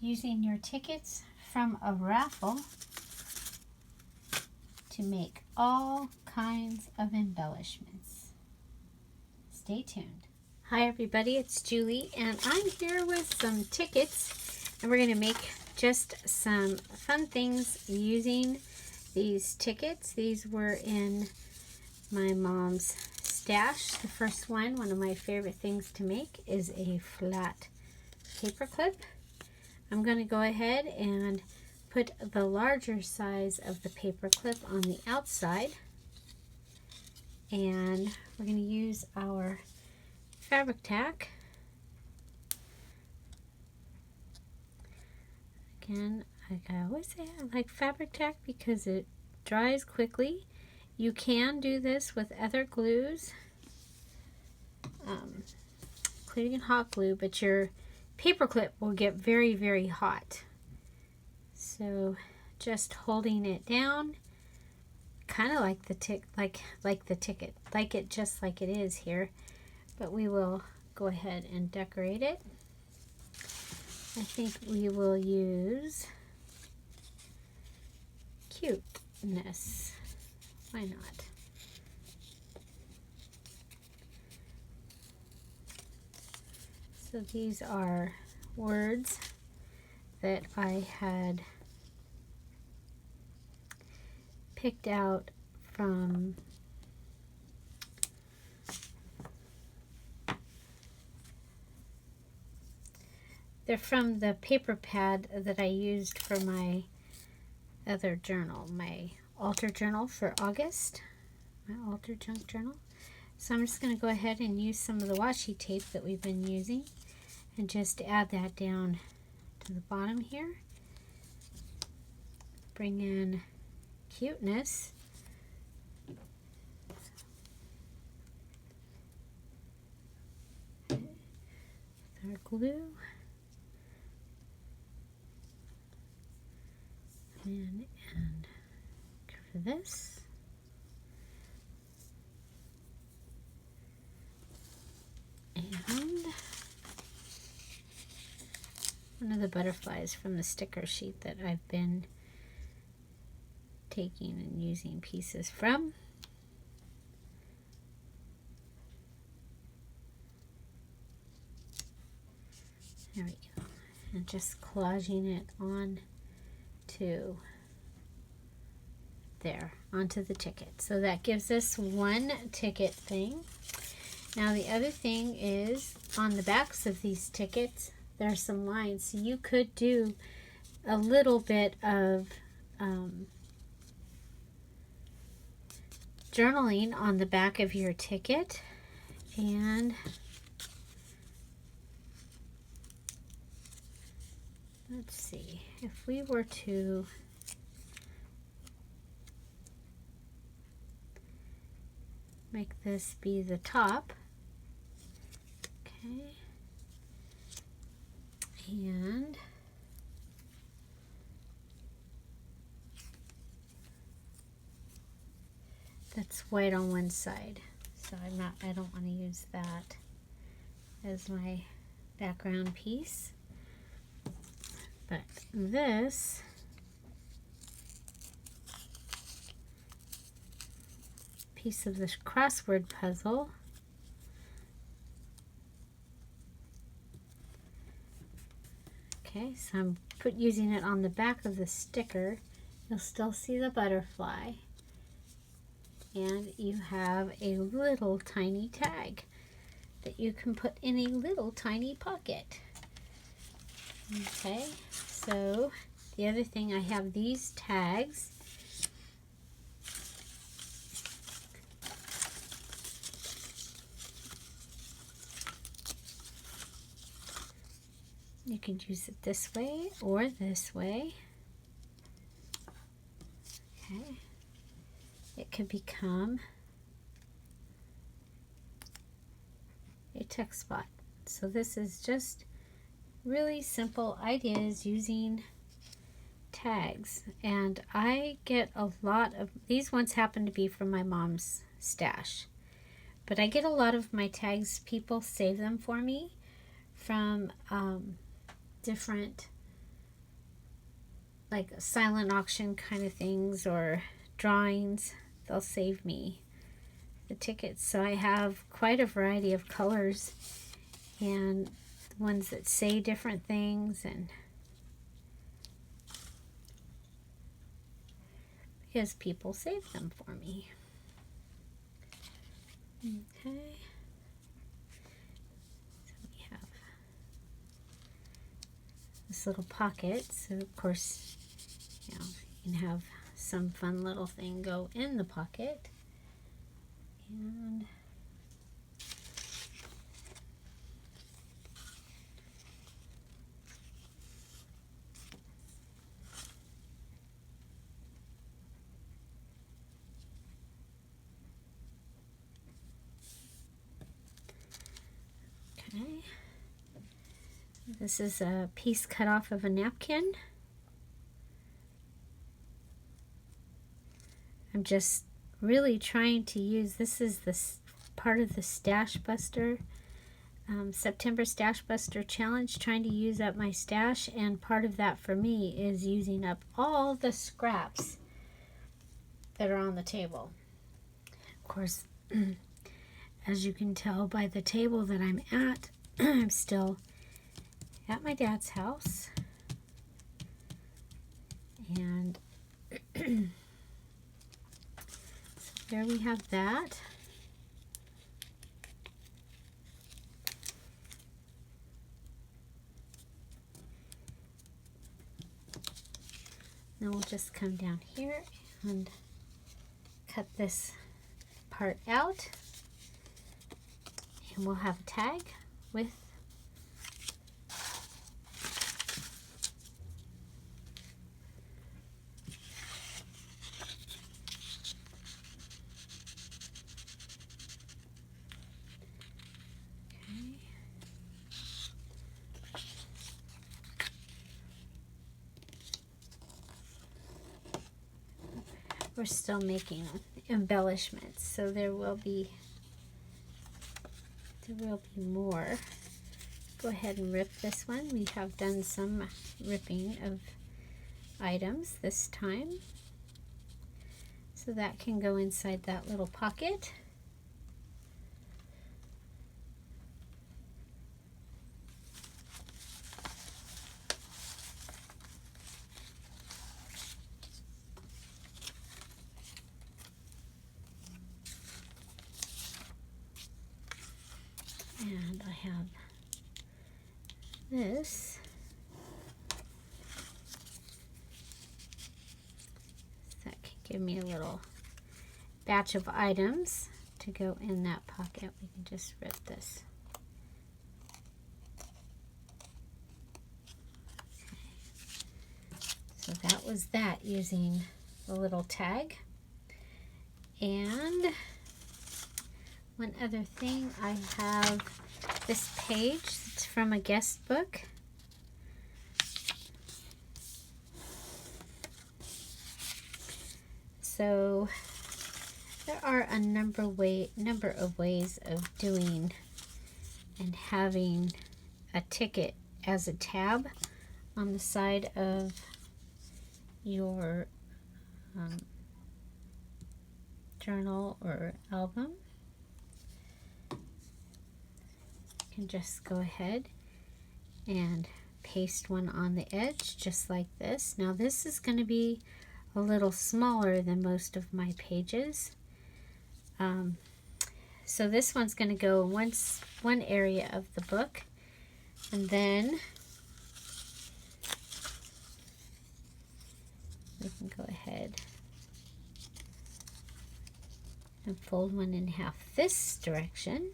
using your tickets from a raffle to make all kinds of embellishments. Stay tuned. Hi everybody, it's Julie and I'm here with some tickets and we're going to make just some fun things using these tickets. These were in my mom's stash. The first one of my favorite things to make, is a flat paper clip. I'm going to go ahead and put the larger size of the paper clip on the outside, and we're going to use our fabric tack. Again, like I always say, I like fabric tack because it dries quickly. You can do this with other glues, including hot glue, but your paper clip will get very, very hot. So just holding it down, kind of like the ticket, like it just like it is here, but we will go ahead and decorate it. I think we will use cuteness. Why not? So these are words that I had picked out from the paper pad that I used for my other journal, my altar journal for August, my altar junk journal. So I'm just going to go ahead and use some of the washi tape that we've been using and just add that down to the bottom here. Bring in cuteness. With our glue. And cover this. And one of the butterflies from the sticker sheet that I've been taking and using pieces from. There we go. And just collaging it on to there, onto the ticket. So that gives us one ticket thing. Now the other thing is, on the backs of these tickets there are some lines, so you could do a little bit of journaling on the back of your ticket. And let's see, if we were to make this be the top, okay, and that's white on one side, so I don't want to use that as my background piece. But this piece of this crossword puzzle, okay, so I'm using it on the back of the sticker. You'll still see the butterfly, and you have a little tiny tag that you can put in a little tiny pocket. Okay, so the other thing, I have these tags. You can use it this way or this way. Okay, it could become a text spot. So this is just really simple ideas using tags, and I get a lot of these. Ones happen to be from my mom's stash, but I get a lot of my tags. People save them for me from different like silent auction kind of things or drawings, they'll save me the tickets. So I have quite a variety of colors and ones that say different things, and because people save them for me. Okay. So we have this little pocket. So of course, you know, you can have some fun little thing go in the pocket. And okay. This is a piece cut off of a napkin. I'm just really trying to use, this is this part of the Stash Buster, September Stash Buster Challenge, trying to use up my stash, and part of that for me is using up all the scraps that are on the table. Of course, as you can tell by the table that I'm at, I'm still at my dad's house, and so there we have that. Then we'll just come down here and cut this part out, and we'll have a tag with we're still making embellishments, so there will be more. Go ahead and rip this one. We have done some ripping of items this time, so that can go inside that little pocket. And I have this. That can give me a little batch of items to go in that pocket. We can just rip this. Okay. So that was that, using the little tag. And one other thing, I have this page. It's from a guest book. So there are a number of ways of doing and having a ticket as a tab on the side of your journal or album. You can just go ahead and paste one on the edge just like this. Now this is going to be a little smaller than most of my pages, so this one's going to go in one area of the book, and then we can go ahead and fold one in half this direction,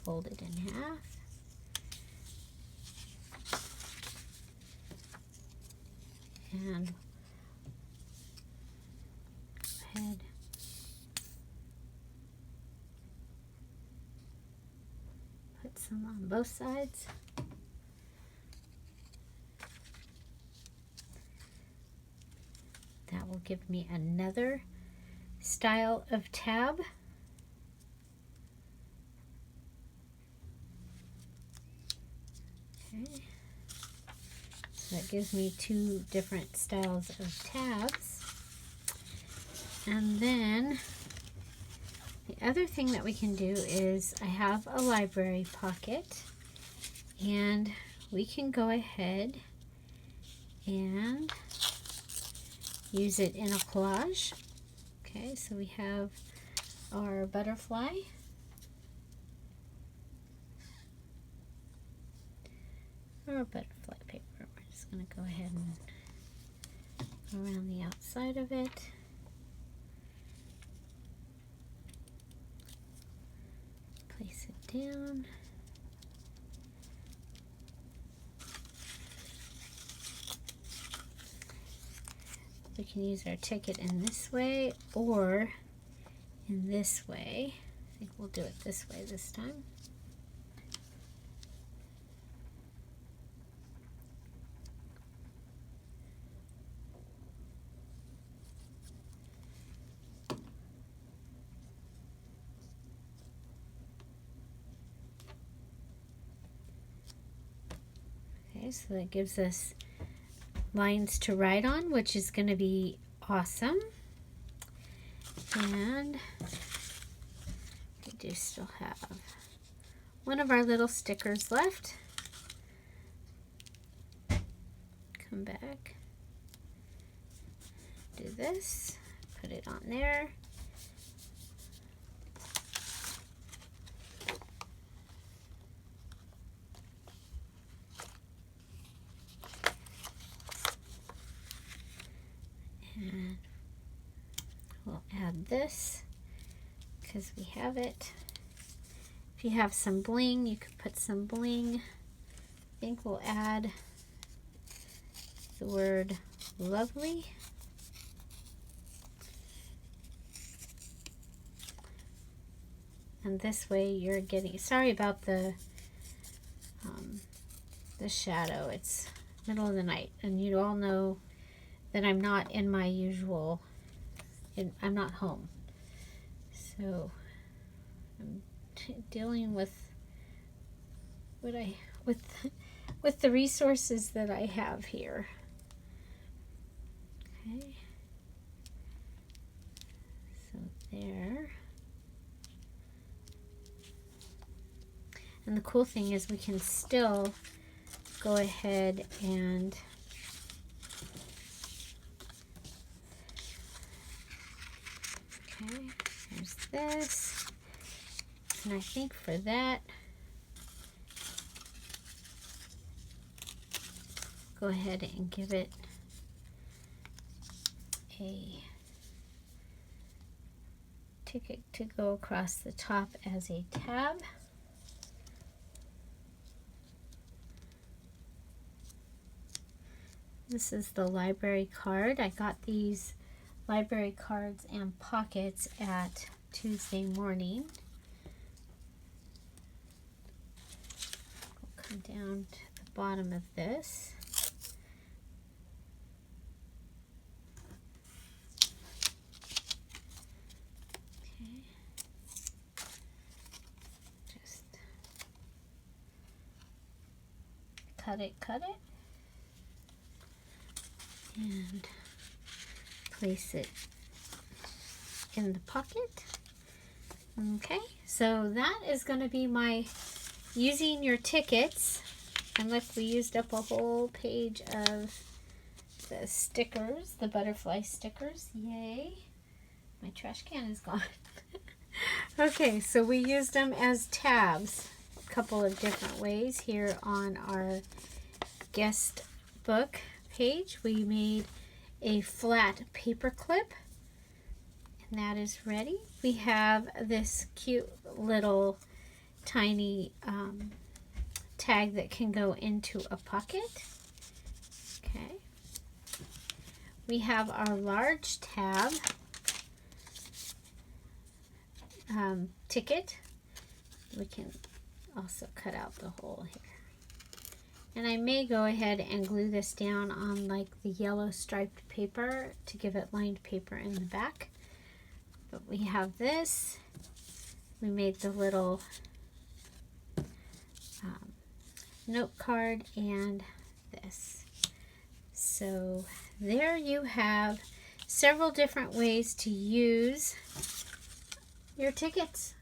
fold it in half, and go ahead put some on both sides. That will give me another style of tab. Okay. That gives me two different styles of tabs. And then the other thing that we can do is I have a library pocket, and we can go ahead and use it in a collage. Okay, so we have our butterfly. Or butterfly paper. We're just going to go ahead and go around the outside of it. Place it down. We can use our ticket in this way or in this way. I think we'll do it this way this time. Okay, so that gives us lines to write on, which is going to be awesome. And we do still have one of our little stickers left. Come back, do this, put it on there. And we'll add this because we have it. If you have some bling, you could put some bling. I think we'll add the word lovely. And this way you're getting, sorry about the shadow. It's middle of the night, and you all know that I'm not in my usual, I'm not home. So I'm dealing with with the resources that I have here. Okay. So there. And the cool thing is we can still go ahead and okay, there's this. And I think for that, go ahead and give it a ticket to go across the top as a tab. This is the library card. I got these library cards and pockets at Tuesday morning. We'll come down to the bottom of this. Okay. Just cut it. And place it in the pocket. Okay, so that is going to be my using your tickets. And look, we used up a whole page of the stickers, the butterfly stickers. Yay! My trash can is gone. Okay, so we used them as tabs a couple of different ways here on our guest book page. We made a flat paper clip, and that is ready. We have this cute little tiny tag that can go into a pocket. Okay. We have our large tab ticket. We can also cut out the hole here. And I may go ahead and glue this down on like the yellow striped paper to give it lined paper in the back. But we have this. We made the little note card and this. So there you have several different ways to use your tickets.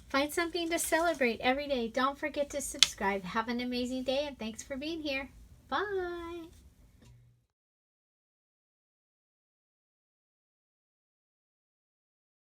Find something to celebrate every day. Don't forget to subscribe. Have an amazing day, and thanks for being here. Bye.